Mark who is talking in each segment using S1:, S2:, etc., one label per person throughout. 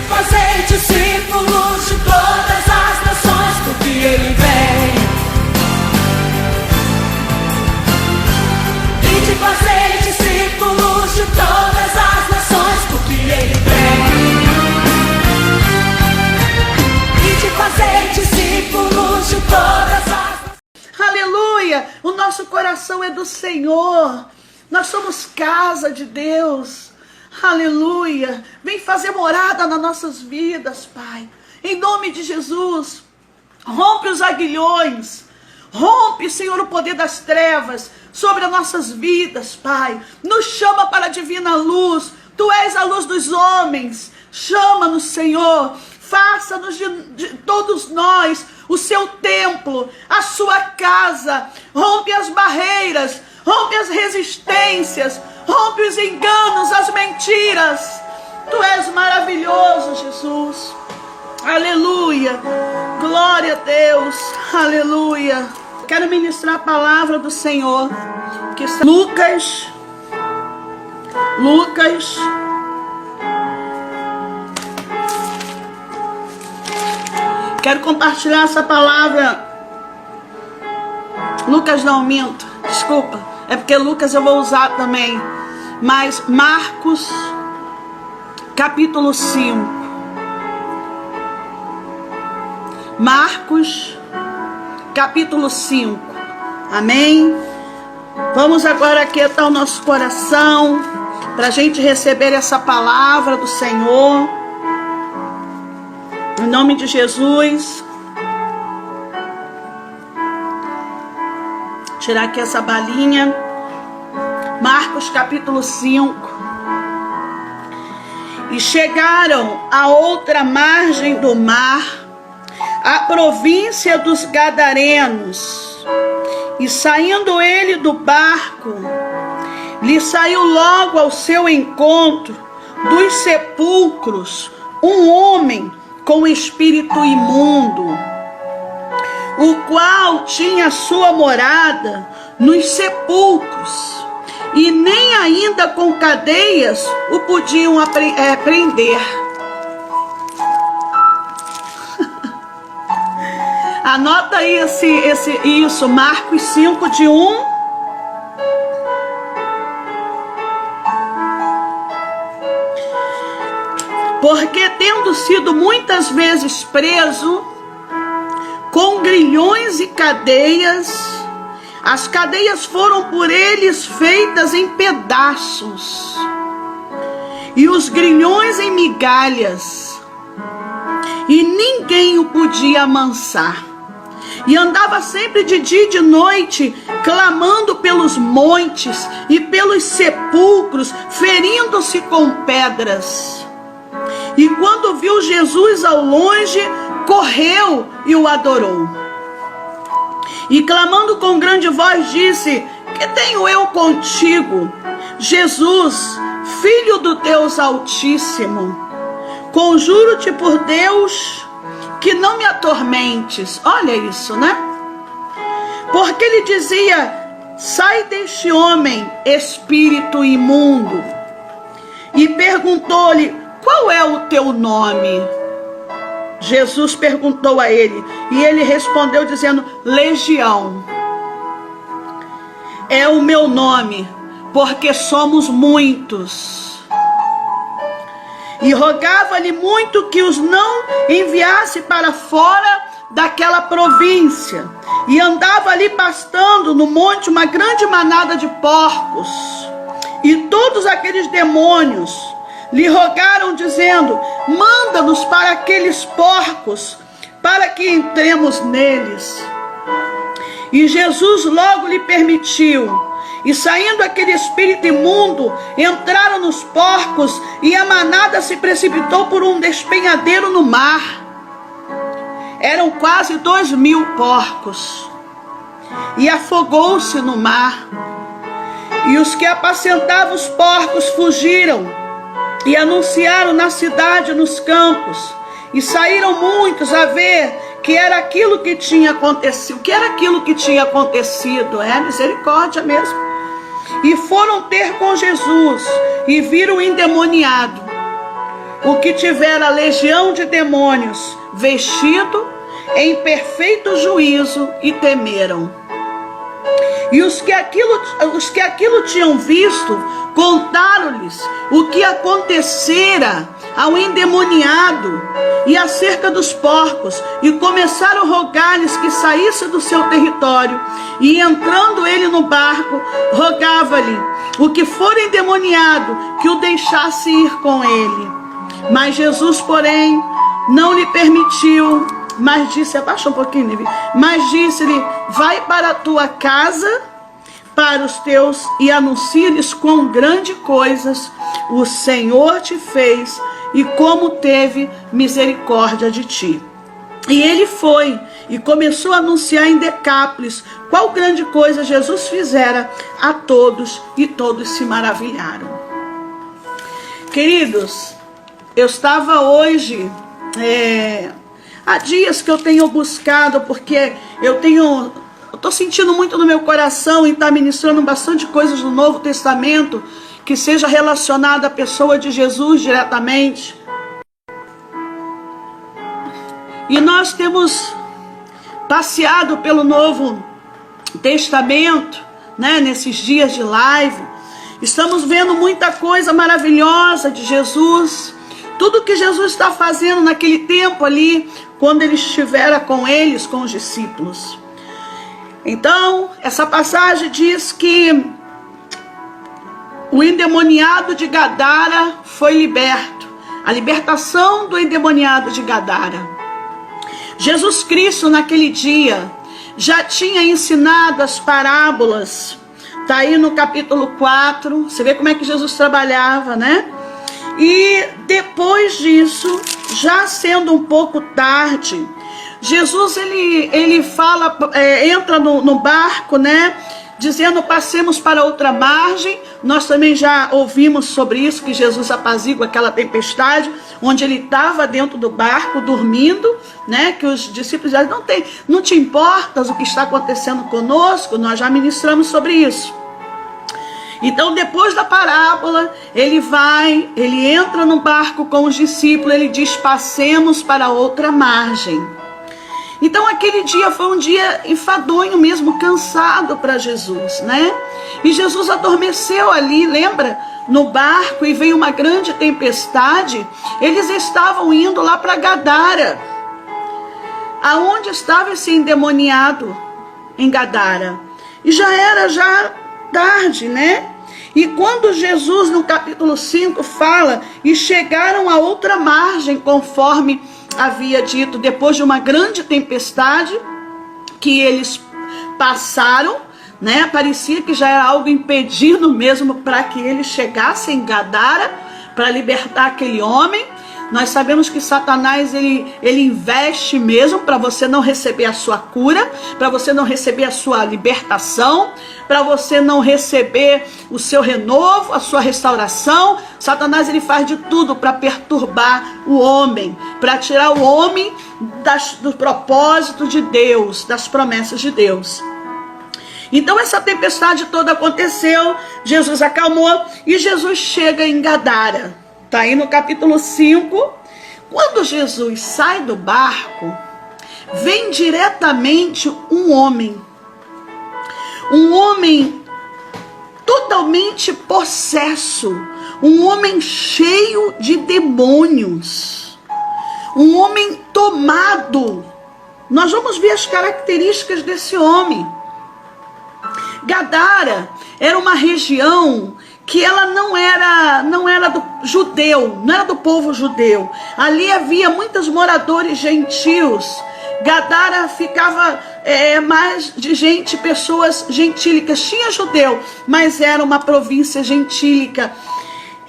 S1: fazer discípulos de todas as nações, porque Ele vem. E de fazer discípulos de todas as nações, porque Ele vem. E de fazer discípulos de todas as nações.
S2: Aleluia! O nosso coração é do Senhor. Nós somos casa de Deus. Aleluia! Vem fazer morada nas nossas vidas, Pai. Em nome de Jesus. Rompe os aguilhões. Rompe, Senhor, o poder das trevas sobre as nossas vidas, Pai. Nos chama para a divina luz. Tu és a luz dos homens. Chama-nos, Senhor. Faça-nos de todos nós o seu templo, a sua casa. Rompe as barreiras, rompe as resistências, rompe os enganos, as mentiras. Tu és maravilhoso, Jesus. Aleluia. Glória a Deus. Aleluia. Quero ministrar a palavra do Senhor, que está Lucas. Quero compartilhar essa palavra. Lucas não, minto. Desculpa. É porque Lucas eu vou usar também. Mas Marcos, capítulo 5. Marcos, capítulo 5. Amém? Vamos agora aquietar o nosso coração para a gente receber essa palavra do Senhor. Em nome de Jesus. Tirar aqui essa balinha. Marcos capítulo 5. E chegaram à outra margem do mar, a província dos Gadarenos. E saindo ele do barco, lhe saiu logo ao seu encontro dos sepulcros um homem com espírito imundo, o qual tinha sua morada nos sepulcros, e nem ainda com cadeias o podiam prender. Anota aí isso, Marcos 5, de 1 porque tendo sido muitas vezes preso com grilhões e cadeias, as cadeias foram por eles feitas em pedaços, e os grilhões em migalhas, e ninguém o podia amansar. E andava sempre de dia e de noite, clamando pelos montes e pelos sepulcros, ferindo-se com pedras. E quando viu Jesus ao longe, correu e o adorou. E clamando com grande voz, disse: que tenho eu contigo, Jesus, Filho do Deus Altíssimo? Conjuro-te por Deus que não me atormentes. Olha isso, né? Porque ele dizia: sai deste homem, espírito imundo. E perguntou-lhe: qual é o teu nome? Jesus perguntou a ele, e ele respondeu dizendo: Legião é o meu nome, porque somos muitos. E rogava-lhe muito que os não enviasse para fora daquela província. E andava ali pastando no monte uma grande manada de porcos. E todos aqueles demônios lhe rogaram, dizendo: manda-nos para aqueles porcos, para que entremos neles. E Jesus logo lhe permitiu. E saindo aquele espírito imundo, entraram nos porcos, e a manada se precipitou por um despenhadeiro no mar. Eram quase 2.000 porcos. E afogou-se no mar. E os que apacentavam os porcos fugiram, e anunciaram na cidade e nos campos. E saíram muitos a ver que era aquilo que tinha acontecido. O que era aquilo que tinha acontecido? É misericórdia mesmo. E foram ter com Jesus, e viram o endemoniado, o que tivera legião de demônios, vestido em perfeito juízo, e temeram. E os que aquilo tinham visto, contaram-lhes o que acontecera ao endemoniado e acerca dos porcos, e começaram a rogar-lhes que saísse do seu território. E entrando ele no barco, rogava-lhe o que for endemoniado que o deixasse ir com ele. Mas Jesus, porém, não lhe permitiu, mas disse, abaixa um pouquinho, Nevi, mas disse-lhe, vai para a tua casa, para os teus, e anuncia-lhes quão grandes coisas o Senhor te fez, e como teve misericórdia de ti. E ele foi, e começou a anunciar em Decápolis qual grande coisa Jesus fizera a todos, e todos se maravilharam. Queridos, eu estava hoje, há dias que eu tenho buscado, porque eu estou sentindo muito no meu coração, e está ministrando bastante coisas do Novo Testamento, que seja relacionada à pessoa de Jesus diretamente. E nós temos passeado pelo Novo Testamento, né, nesses dias de live. Estamos vendo muita coisa maravilhosa de Jesus. Tudo que Jesus está fazendo naquele tempo ali, quando ele estivera com eles, com os discípulos. Então, essa passagem diz que o endemoniado de Gadara foi liberto. A libertação do endemoniado de Gadara. Jesus Cristo, naquele dia, já tinha ensinado as parábolas. Está aí no capítulo 4. Você vê como é que Jesus trabalhava, né? E depois disso, já sendo um pouco tarde, Jesus ele fala, entra no barco, né? Dizendo, passemos para outra margem. Nós também já ouvimos sobre isso, que Jesus apazigua aquela tempestade, onde ele estava dentro do barco, dormindo, né? Que os discípulos diziam, não te importas o que está acontecendo conosco? Nós já ministramos sobre isso. Então, depois da parábola, ele entra no barco com os discípulos, ele diz, passemos para outra margem. Então aquele dia foi um dia enfadonho mesmo, cansado para Jesus, né? E Jesus adormeceu ali, lembra? No barco, e veio uma grande tempestade. Eles estavam indo lá para Gadara. Aonde estava esse endemoniado? Em Gadara. E já era tarde, né? E quando Jesus no capítulo 5 fala, e chegaram a outra margem, conforme havia dito, depois de uma grande tempestade que eles passaram, né? Parecia que já era algo impedido mesmo para que eles chegassem em Gadara, para libertar aquele homem. Nós sabemos que Satanás ele investe mesmo para você não receber a sua cura, para você não receber a sua libertação, para você não receber o seu renovo, a sua restauração. Satanás ele faz de tudo para perturbar o homem, para tirar o homem do propósito de Deus, das promessas de Deus. Então essa tempestade toda aconteceu, Jesus acalmou e Jesus chega em Gadara. Está aí no capítulo 5. Quando Jesus sai do barco, vem diretamente um homem totalmente possesso, um homem cheio de demônios, um homem tomado. Nós vamos ver as características desse homem. Gadara era uma região que ela não era do judeu, não era do povo judeu. Ali havia muitos moradores gentios. Gadara ficava mais de gente, pessoas gentílicas. Tinha judeu, mas era uma província gentílica.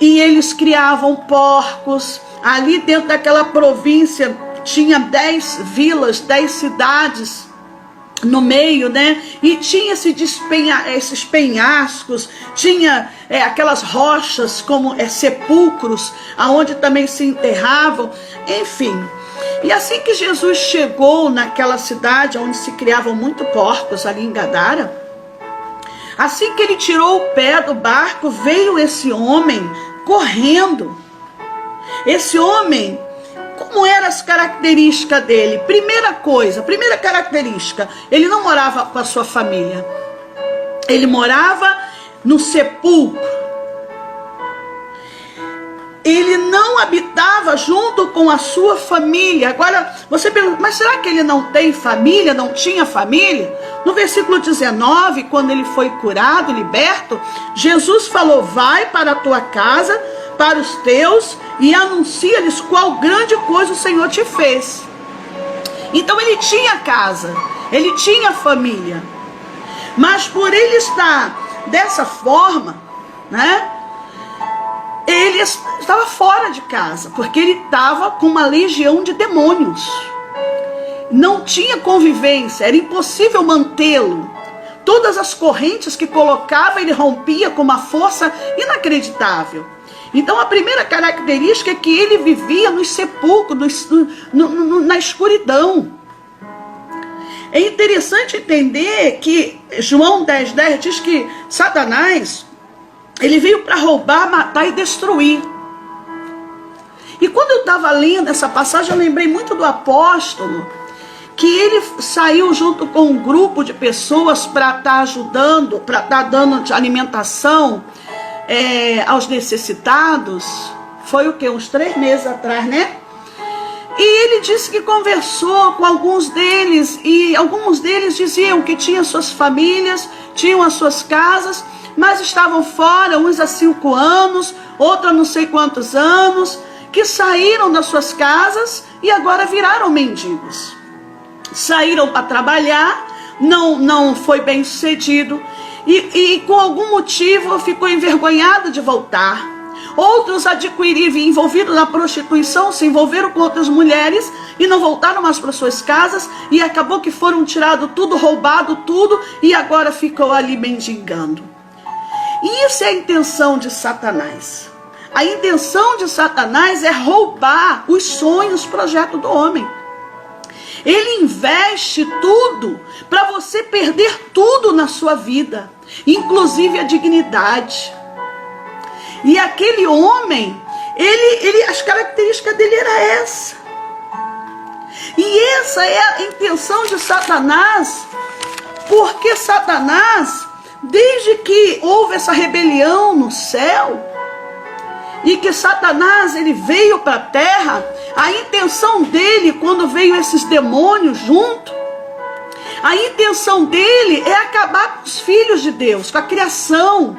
S2: E eles criavam porcos. Ali dentro daquela província tinha 10 vilas, 10 cidades no meio, né? E tinha esses penhascos, tinha aquelas rochas como sepulcros, aonde também se enterravam, enfim. E assim que Jesus chegou naquela cidade onde se criavam muito porcos, ali em Gadara, assim que ele tirou o pé do barco, veio esse homem correndo. Esse homem, como eram as características dele? Primeira característica, ele não morava com a sua família. Ele morava no sepulcro. Ele não habitava junto com a sua família. Agora, você pergunta, mas será que ele não tem família, não tinha família? No versículo 19, quando ele foi curado, liberto, Jesus falou, vai para a tua casa, para os teus, e anuncia-lhes qual grande coisa o Senhor te fez. Então ele tinha casa, ele tinha família. Mas por ele estar dessa forma, né? Ele estava fora de casa, porque ele estava com uma legião de demônios. Não tinha convivência, era impossível mantê-lo. Todas as correntes que colocava, ele rompia com uma força inacreditável. Então a primeira característica é que ele vivia nos sepulcros, na escuridão. É interessante entender que João 10,10 diz que Satanás, ele veio para roubar, matar e destruir. E quando eu estava lendo essa passagem, eu lembrei muito do apóstolo, que ele saiu junto com um grupo de pessoas para estar ajudando, para estar dando alimentação aos necessitados. Foi o que? Uns 3 meses atrás, né? E ele disse que conversou com alguns deles, e alguns deles diziam que tinham suas famílias, tinham as suas casas, mas estavam fora, uns há 5 anos, outros há não sei quantos anos, que saíram das suas casas e agora viraram mendigos. Saíram para trabalhar, não foi bem sucedido, e com algum motivo ficou envergonhado de voltar. Outros adquiriram, envolvidos na prostituição, se envolveram com outras mulheres e não voltaram mais para suas casas, e acabou que foram tirados tudo, roubado tudo, e agora ficou ali mendigando. E isso é a intenção de Satanás. A intenção de Satanás é roubar os sonhos, projeto do homem. Ele investe tudo para você perder tudo na sua vida, inclusive a dignidade. E aquele homem, as características dele era essa. E essa é a intenção de Satanás, porque Satanás, desde que houve essa rebelião no céu, e que Satanás ele veio para a terra, a intenção dele, quando veio esses demônios junto, a intenção dele é acabar com os filhos de Deus, com a criação.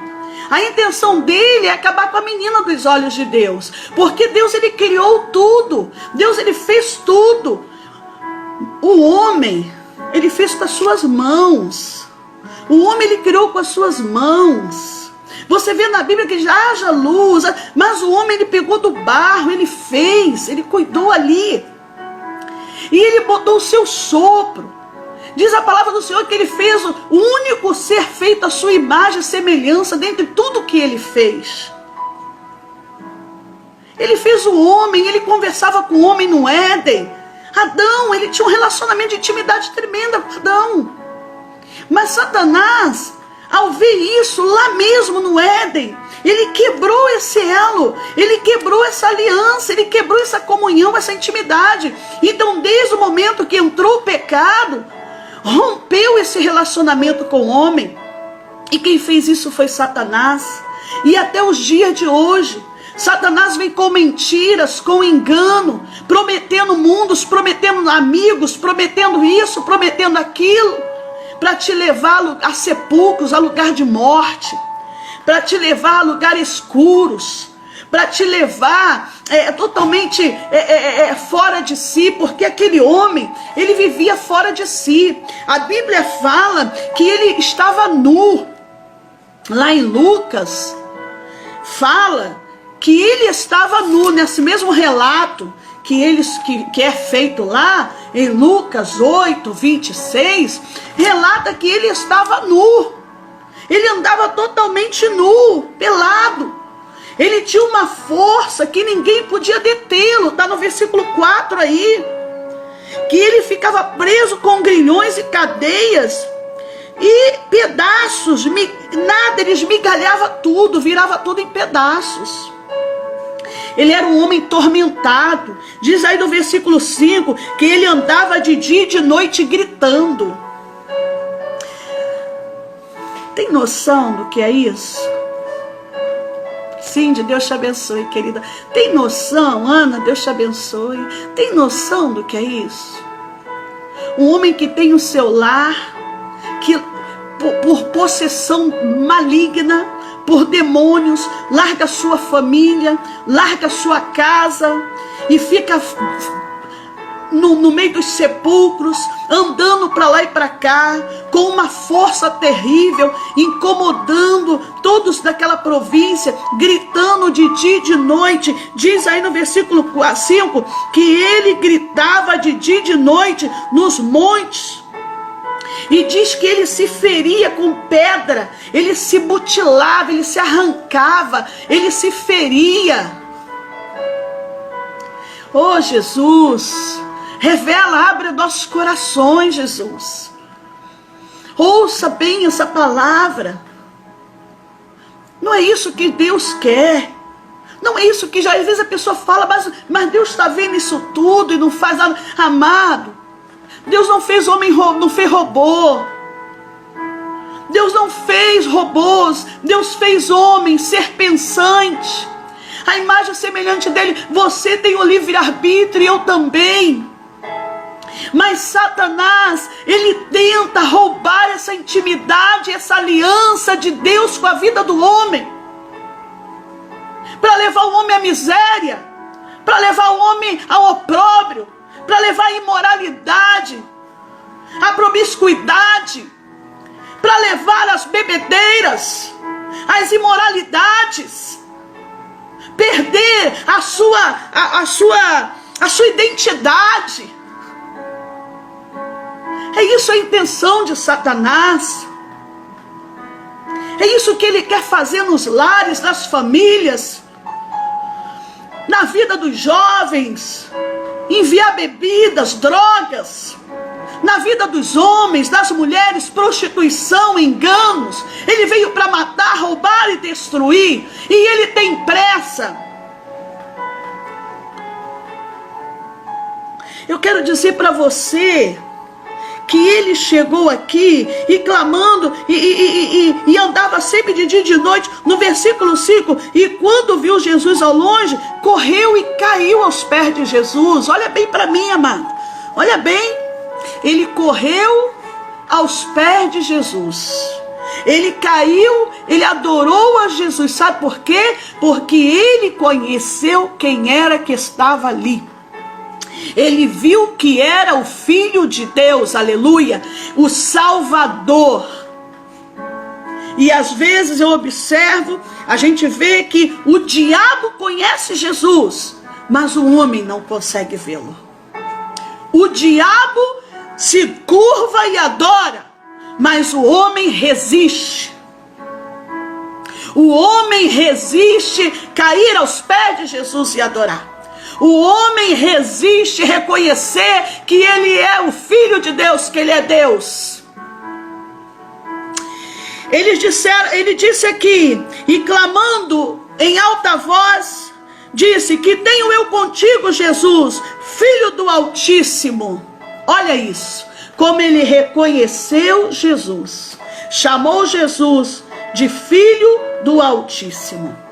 S2: A intenção dele é acabar com a menina dos olhos de Deus, porque Deus ele criou tudo, Deus ele fez tudo. O homem, ele fez com as suas mãos. O homem ele criou com as suas mãos. Você vê na Bíblia que diz, haja luz, mas o homem ele pegou do barro, ele fez, ele cuidou ali. E ele botou o seu sopro. Diz a palavra do Senhor que ele fez o único ser feito à sua imagem e semelhança dentre tudo que ele fez. Ele fez o homem, ele conversava com o homem no Éden. Adão, ele tinha um relacionamento de intimidade tremenda com Adão. Mas Satanás, ao ver isso lá mesmo no Éden, ele quebrou esse elo, ele quebrou essa aliança, ele quebrou essa comunhão, essa intimidade. Então, desde o momento que entrou o pecado, rompeu esse relacionamento com o homem. E quem fez isso foi Satanás. E até os dias de hoje, Satanás vem com mentiras, com engano, prometendo mundos, prometendo amigos, prometendo isso, prometendo aquilo, para te levar a sepulcros, a lugar de morte, para te levar a lugares escuros, para te levar totalmente fora de si, porque aquele homem, ele vivia fora de si. A Bíblia fala que ele estava nu. Lá em Lucas, fala que ele estava nu, nesse mesmo relato que é feito lá em Lucas 8, 26, relata que ele estava nu. Ele andava totalmente nu, pelado. Ele tinha uma força que ninguém podia detê-lo. Está no versículo 4 aí. Que ele ficava preso com grilhões e cadeias. E pedaços, ele esmigalhava tudo, virava tudo em pedaços. ele era um homem tormentado. Diz aí no versículo 5 que ele andava de dia e de noite gritando. Tem noção do que é isso? Cindy, Deus te abençoe, querida. Tem noção, Ana, Deus te abençoe. Tem noção do que é isso? Um homem que tem o seu lar, que por possessão maligna, por demônios, larga sua família, larga sua casa e fica no meio dos sepulcros, andando para lá e para cá, com uma força terrível, incomodando todos daquela província, gritando de dia e de noite. Diz aí no versículo 5 que ele gritava de dia e de noite nos montes. E diz que ele se feria com pedra, ele se mutilava, ele se arrancava, ele se feria. Oh, Jesus, revela, abre nossos corações, Jesus. Ouça bem essa palavra. Não é isso que Deus quer. Não é isso que já às vezes a pessoa fala, mas Deus está vendo isso tudo e não faz nada. Amado, Deus não fez homem, não fez robô. Deus não fez robôs. Deus fez homem, ser pensante. A imagem semelhante dele. Você tem o livre-arbítrio e eu também. Mas Satanás, ele tenta roubar essa intimidade, essa aliança de Deus com a vida do homem. Para levar o homem à miséria. Para levar o homem ao opróbrio. Para levar a imoralidade, a promiscuidade, para levar as bebedeiras, as imoralidades, perder a sua identidade. É isso a intenção de Satanás. É isso que ele quer fazer nos lares, nas famílias, na vida dos jovens. Enviar bebidas, drogas, na vida dos homens, das mulheres, prostituição, enganos. Ele veio para matar, roubar e destruir, e ele tem pressa. Eu quero dizer para você que ele chegou aqui e clamando e andava sempre de dia e de noite. No versículo 5, e quando viu Jesus ao longe, correu e caiu aos pés de Jesus. Olha bem para mim, amado, olha bem. Ele correu aos pés de Jesus, ele caiu, ele adorou a Jesus. Sabe por quê? Porque ele conheceu quem era que estava ali. Ele viu que era o Filho de Deus, aleluia, o Salvador. E às vezes eu observo, a gente vê que o diabo conhece Jesus, mas o homem não consegue vê-lo. O diabo se curva e adora, mas o homem resiste. O homem resiste cair aos pés de Jesus e adorar. O homem resiste reconhecer que ele é o Filho de Deus, que ele é Deus. Ele disse aqui, e clamando em alta voz, disse: que tenho eu contigo, Jesus, Filho do Altíssimo. Olha isso, como ele reconheceu Jesus, chamou Jesus de Filho do Altíssimo.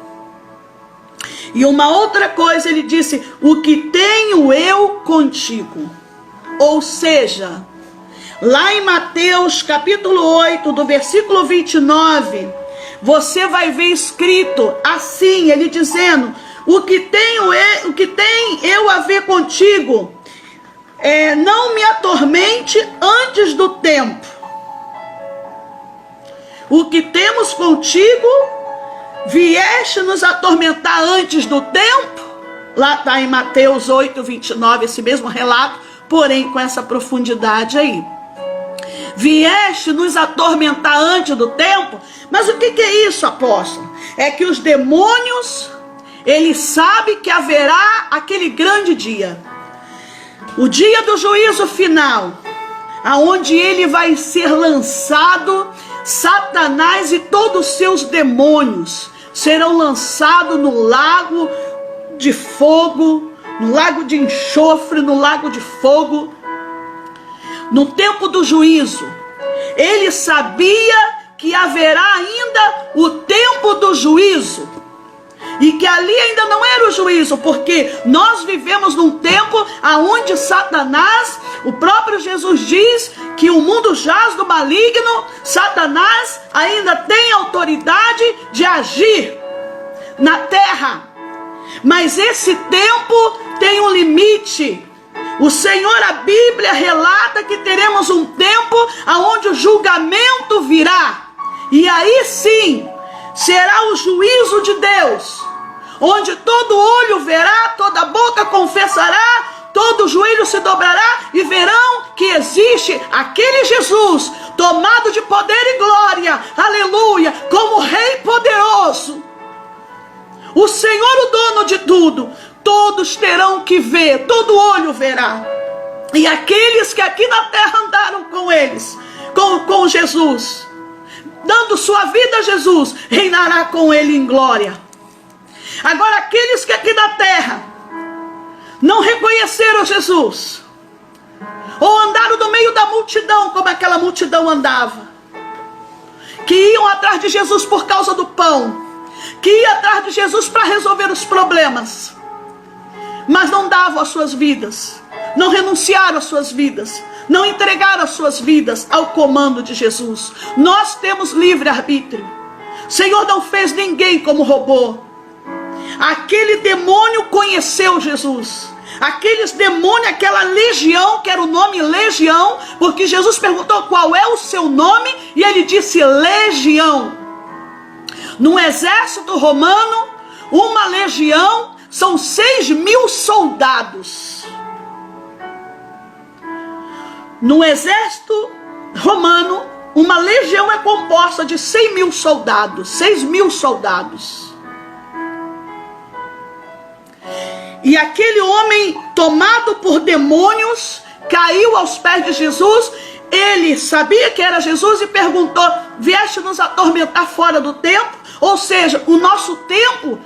S2: E uma outra coisa, ele disse: o que tenho eu contigo. Ou seja, lá em Mateus capítulo 8, do versículo 29, você vai ver escrito assim, ele dizendo: o que tem eu a ver contigo, não me atormente antes do tempo. O que temos contigo, vieste nos atormentar antes do tempo. Lá está em Mateus 8, 29, esse mesmo relato, porém com essa profundidade aí. Vieste nos atormentar antes do tempo. Mas o que é isso, apóstolo? É que os demônios, eles sabem que haverá aquele grande dia, o dia do juízo final, aonde ele vai ser lançado. Satanás e todos os seus demônios serão lançados no lago de fogo, no lago de enxofre, no lago de fogo, no tempo do juízo. Ele sabia que haverá ainda o tempo do juízo, e que ali ainda não era o juízo, porque nós vivemos num tempo onde Satanás, o próprio Jesus diz que o mundo jaz do maligno. Satanás ainda tem autoridade de agir na terra, mas esse tempo tem um limite. O Senhor, a Bíblia relata que teremos um tempo onde o julgamento virá, e aí sim será o juízo de Deus, onde todo olho verá, toda boca confessará, todo joelho se dobrará, e verão que existe aquele Jesus tomado de poder e glória, aleluia, como Rei poderoso, o Senhor, o dono de tudo. Todos terão que ver, todo olho verá. E aqueles que aqui na terra andaram com eles, com Jesus, dando sua vida a Jesus, reinará com ele em glória. Agora, aqueles que aqui na terra não reconheceram Jesus, ou andaram no meio da multidão, como aquela multidão andava, que iam atrás de Jesus por causa do pão, que iam atrás de Jesus para resolver os problemas, mas não davam as suas vidas, não renunciaram às suas vidas, não entregaram as suas vidas ao comando de Jesus. Nós temos livre-arbítrio. O Senhor não fez ninguém como robô. Aquele demônio conheceu Jesus. Aqueles demônios, aquela legião, que era o nome legião, porque Jesus perguntou qual é o seu nome, e ele disse legião. No exército romano, uma legião são 6.000 soldados. No exército romano, uma legião é composta de 100.000 soldados, 6.000 soldados. E aquele homem tomado por demônios caiu aos pés de Jesus. Ele sabia que era Jesus e perguntou: vieste nos atormentar fora do tempo? Ou seja, o nosso tempo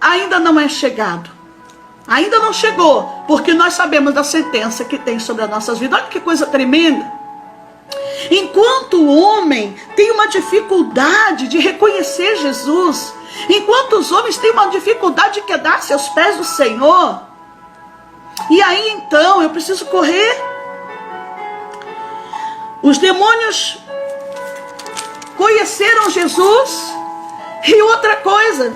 S2: ainda não é chegado. Ainda não chegou, porque nós sabemos da sentença que tem sobre as nossas vidas. Olha que coisa tremenda. Enquanto o homem tem uma dificuldade de reconhecer Jesus, enquanto os homens têm uma dificuldade de quedar-se aos pés do Senhor, e aí então eu preciso correr. Os demônios conheceram Jesus, e outra coisa,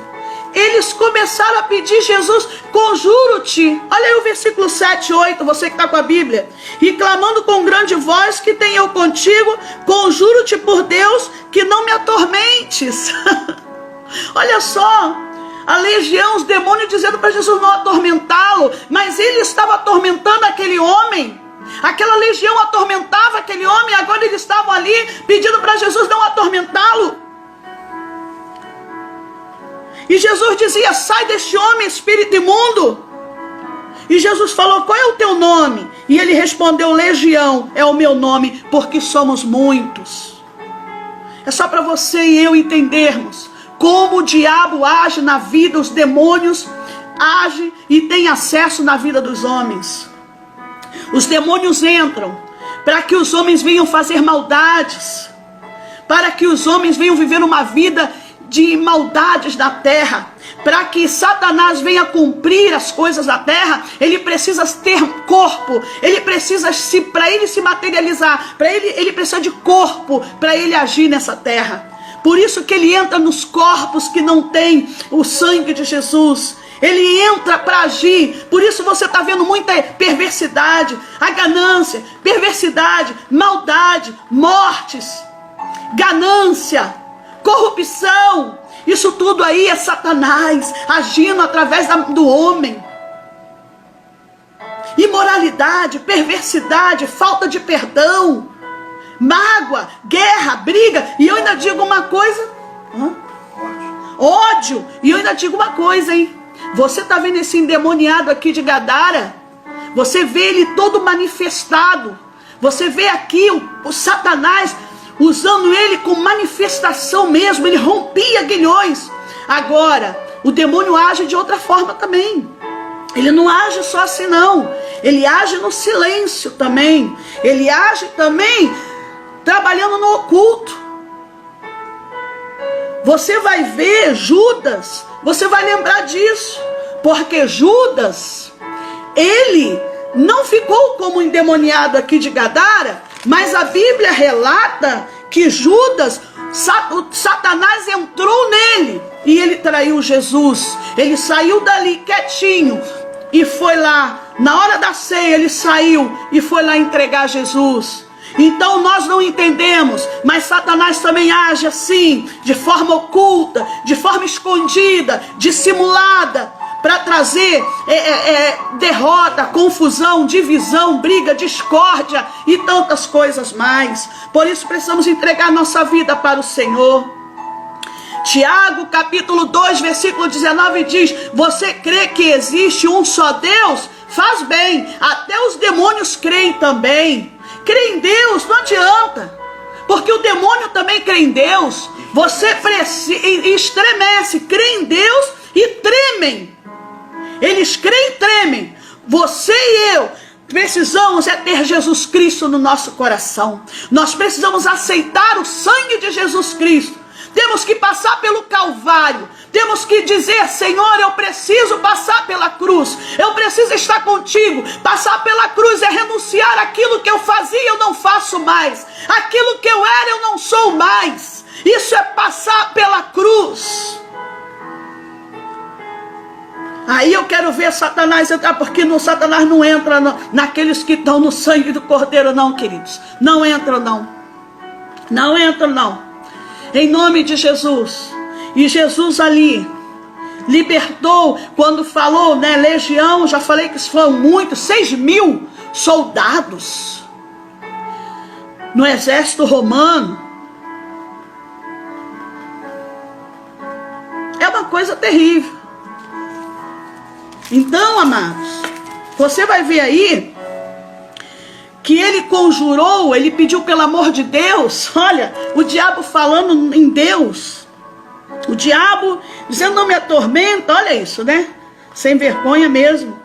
S2: eles começaram a pedir: Jesus, conjuro-te. Olha aí o versículo 7 e 8, você que está com a Bíblia. E clamando com grande voz, que tenho eu contigo, conjuro-te por Deus que não me atormentes. Olha só, a legião, os demônios dizendo para Jesus não atormentá-lo, mas ele estava atormentando aquele homem. Aquela legião atormentava aquele homem, agora eles estavam ali pedindo para Jesus não atormentá-lo. E Jesus dizia: sai deste homem, espírito imundo. E Jesus falou: qual é o teu nome? E ele respondeu: legião é o meu nome, porque somos muitos. É só para você e eu entendermos como o diabo age na vida, os demônios agem e têm acesso na vida dos homens. Os demônios entram para que os homens venham fazer maldades, para que os homens venham viver uma vida de maldades na terra. Para que Satanás venha cumprir as coisas da terra, ele precisa ter corpo, ele precisa, para ele se materializar, para ele precisa de corpo para ele agir nessa terra. Por isso que ele entra nos corpos que não tem o sangue de Jesus. Ele entra para agir. Por isso você está vendo muita perversidade, a ganância, perversidade, maldade, mortes, ganância, corrupção. Isso tudo aí é Satanás agindo através do homem. Imoralidade, perversidade, falta de perdão, mágoa, guerra, briga. E eu ainda digo uma coisa, ódio. E eu ainda digo uma coisa, hein? Você está vendo esse endemoniado aqui de Gadara? Você vê ele todo manifestado. Você vê aqui o Satanás usando ele com manifestação mesmo. Ele rompia aguilhões. Agora, o demônio age de outra forma também. Ele não age só assim não, ele age no silêncio também, ele age também trabalhando no oculto. Você vai ver Judas, você vai lembrar disso, porque Judas, ele não ficou como endemoniado aqui de Gadara, mas a Bíblia relata que Judas, Satanás entrou nele e ele traiu Jesus. Ele saiu dali quietinho e foi lá, na hora da ceia ele saiu e foi lá entregar Jesus. Então nós não entendemos, mas Satanás também age assim, de forma oculta, de forma escondida, dissimulada, para trazer derrota, confusão, divisão, briga, discórdia e tantas coisas mais. Por isso precisamos entregar nossa vida para o Senhor. Tiago capítulo 2 versículo 19 diz: você crê que existe um só Deus? Faz bem, até os demônios creem também. Crê em Deus, não adianta, porque o demônio também crê em Deus. Você estremece, crê em Deus e tremem. Eles creem e tremem. Você e eu precisamos ter Jesus Cristo no nosso coração. Nós precisamos aceitar o sangue de Jesus Cristo. Temos que passar pelo Calvário. Temos que dizer: Senhor, eu preciso passar pela cruz. Eu preciso estar contigo. Passar pela cruz é renunciar aquilo que eu fazia, eu não faço mais. Aquilo que eu era, eu não sou mais. Isso é passar pela cruz. Aí eu quero ver Satanás entrar, porque Satanás não entra naqueles que estão no sangue do Cordeiro não, queridos. Não entra não. Não entra não. Em nome de Jesus. E Jesus ali libertou, quando falou, né, legião, já falei que foram muitos, 6.000 soldados no exército romano. É uma coisa terrível. Então, amados, você vai ver aí que ele conjurou, ele pediu pelo amor de Deus. Olha, o diabo falando em Deus, o diabo dizendo: não me atormenta. Olha isso, né? Sem vergonha mesmo.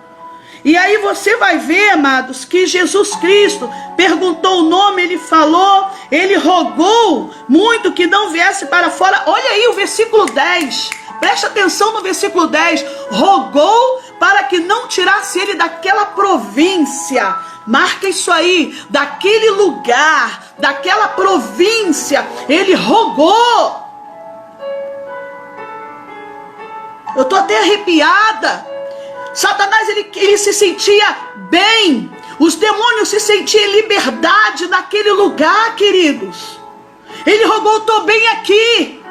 S2: E aí você vai ver, amados, que Jesus Cristo perguntou o nome, ele falou, ele rogou muito que não viesse para fora. Olha aí o versículo 10, preste atenção no versículo 10, rogou para que não tirasse ele daquela província. Marca isso aí, daquele lugar, daquela província, ele rogou. Eu estou até arrepiada. Satanás, ele se sentia bem, os demônios se sentiam em liberdade naquele lugar, queridos. Ele rogou: eu estou bem aqui,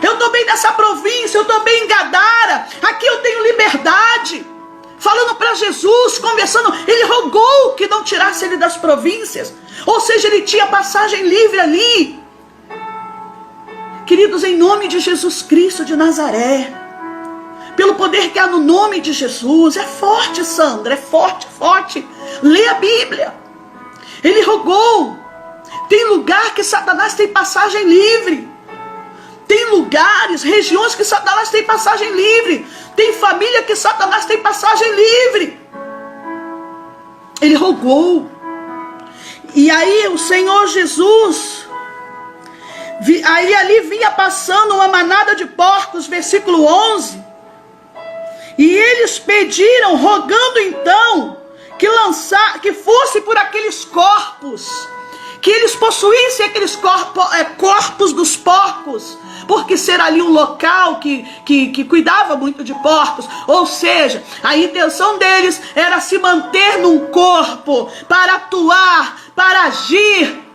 S2: eu estou bem nessa província, eu estou bem em Gadara, aqui eu tenho liberdade. Falando para Jesus, conversando, ele rogou que não tirasse ele das províncias, ou seja, ele tinha passagem livre ali. Queridos, em nome de Jesus Cristo de Nazaré, pelo poder que há no nome de Jesus, é forte, Sandra, é forte, forte. Lê a Bíblia. Ele rogou. Tem lugar que Satanás tem passagem livre. Tem lugares, regiões que Satanás tem passagem livre. Tem família que Satanás tem passagem livre. Ele rogou. E aí o Senhor Jesus, aí ali vinha passando uma manada de porcos, versículo 11. E eles pediram, rogando então, que fosse por aqueles corpos, que eles possuíssem aqueles corpos dos porcos, porque ser ali um local que cuidava muito de porcos, ou seja, a intenção deles era se manter num corpo, para atuar, para agir.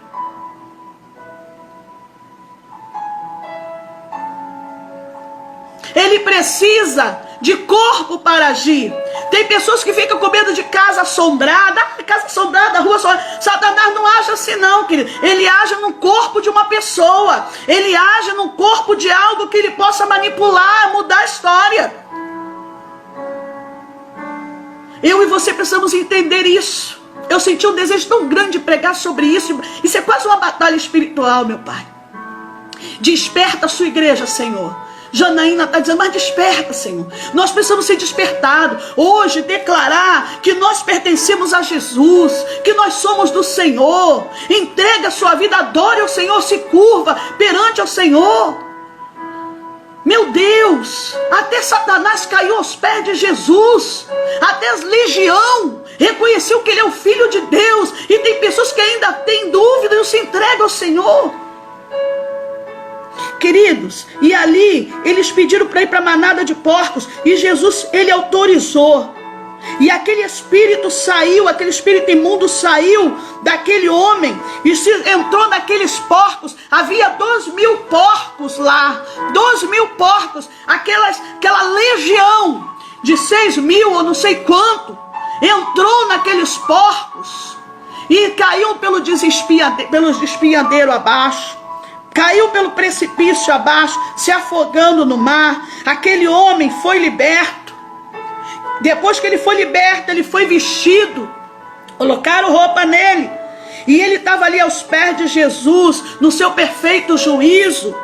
S2: Ele precisa de corpo para agir. Tem pessoas que ficam com medo de casa assombrada. Casa assombrada, rua assombrada. Satanás não age assim não, querido. Ele age no corpo de uma pessoa. Ele age no corpo de algo que ele possa manipular, mudar a história. Eu e você precisamos entender isso. Eu senti um desejo tão grande de pregar sobre isso. Isso é quase uma batalha espiritual, meu Pai. Desperta a sua igreja, Senhor. Janaína está dizendo, mas desperta, Senhor. Nós precisamos ser despertados. Hoje declarar que nós pertencemos a Jesus, que nós somos do Senhor. Entrega a sua vida, adore ao Senhor, se curva perante ao Senhor. Meu Deus, até Satanás caiu aos pés de Jesus. Até as legião reconheceu que Ele é o Filho de Deus. E tem pessoas que ainda têm dúvida e não se entregam ao Senhor. Queridos, e ali eles pediram para ir para a manada de porcos, e Jesus, Ele autorizou, e aquele espírito saiu, aquele espírito imundo saiu daquele homem, e se entrou naqueles porcos. Havia 2.000 porcos lá, 2.000 porcos, aquela legião de 6.000 ou não sei quanto, entrou naqueles porcos, e caiu pelo despenhadeiro abaixo, caiu pelo precipício abaixo, se afogando no mar. Aquele homem foi liberto. Depois que ele foi liberto, ele foi vestido, colocaram roupa nele, e ele estava ali aos pés de Jesus, no seu perfeito juízo,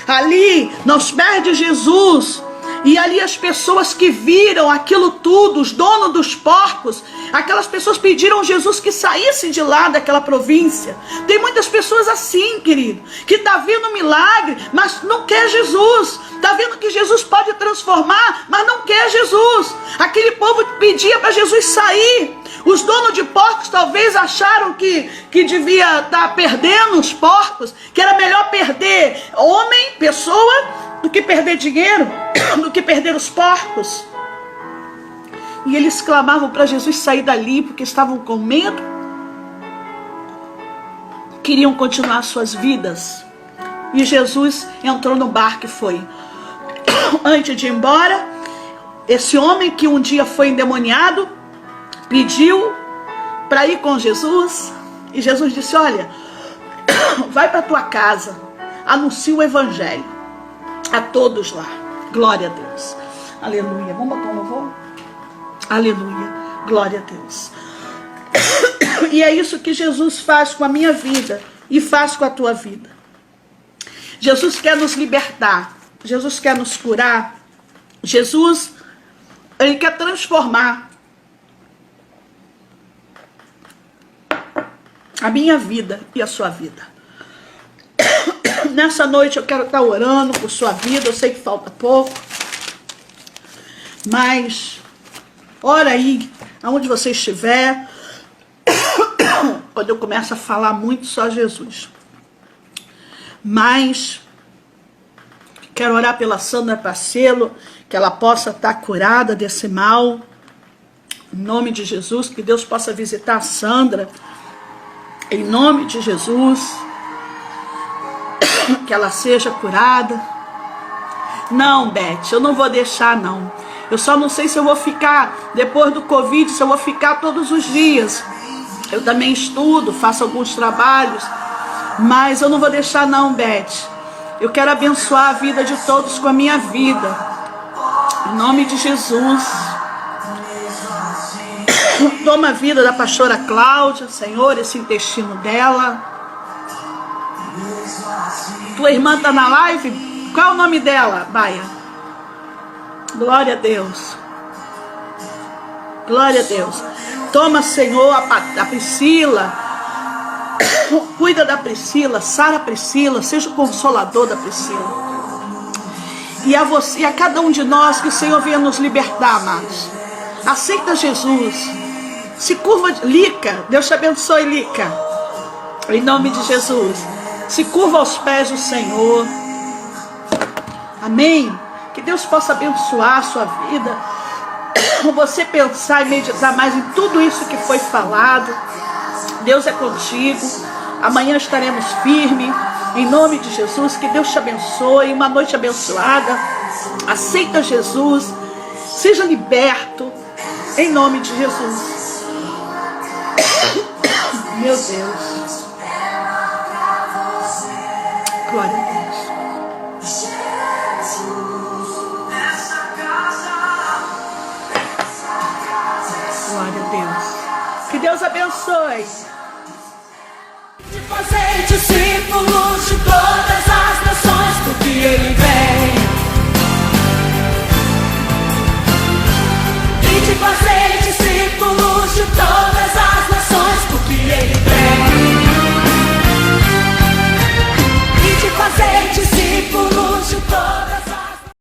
S2: ali nos pés de Jesus. E ali as pessoas que viram aquilo tudo, os donos dos porcos, aquelas pessoas pediram a Jesus que saísse de lá daquela província. Tem muitas pessoas assim, querido, que está vendo milagre, mas não quer Jesus. Está vendo que Jesus pode transformar, mas não quer Jesus. Aquele povo pedia para Jesus sair. Os donos de porcos talvez acharam que devia estar perdendo os porcos, que era melhor perder homem, pessoa, do que perder dinheiro, do que perder os porcos. E eles clamavam para Jesus sair dali, porque estavam com medo, queriam continuar suas vidas. E Jesus entrou no barco e foi. Antes de ir embora, esse homem que um dia foi endemoniado pediu para ir com Jesus, e Jesus disse, olha, vai para tua casa, anuncia o evangelho a todos lá. Glória a Deus. Aleluia. Vamos botar um louvor? Aleluia. Glória a Deus. E é isso que Jesus faz com a minha vida e faz com a tua vida. Jesus quer nos libertar. Jesus quer nos curar. Jesus, Ele quer transformar a minha vida e a sua vida. Nessa noite eu quero estar orando por sua vida. Eu sei que falta pouco, mas ora aí, aonde você estiver. Quando eu começo a falar muito, só Jesus. Mas quero orar pela Sandra Parcelo, que ela possa estar curada desse mal, em nome de Jesus. Que Deus possa visitar a Sandra, em nome de Jesus, que ela seja curada. Não, Beth, eu não vou deixar, não. Eu só não sei se eu vou ficar, depois do Covid, se eu vou ficar todos os dias. Eu também estudo, faço alguns trabalhos, mas eu não vou deixar, não, Beth. Eu quero abençoar a vida de todos com a minha vida, em nome de Jesus. Toma a vida da pastora Cláudia, Senhor, esse intestino dela. Tua irmã está na live? Qual é o nome dela, Baia? Glória a Deus. Glória a Deus. Toma, Senhor, a Priscila. Cuida da Priscila, sara a Priscila, seja o consolador da Priscila. E a você, a cada um de nós, que o Senhor venha nos libertar, amados. Aceita Jesus. Se curva, Lica, Deus te abençoe, Lica. Em nome de Jesus. Se curva aos pés do Senhor. Amém. Que Deus possa abençoar a sua vida. Você pensar e meditar mais em tudo isso que foi falado. Deus é contigo. Amanhã estaremos firmes. Em nome de Jesus. Que Deus te abençoe. Uma noite abençoada. Aceita Jesus. Seja liberto. Em nome de Jesus. Meu Deus. Glória a Deus. Glória a Deus. Que Deus abençoe.
S1: De fazer discípulos de todas as nações, porque Ele vem. luxo,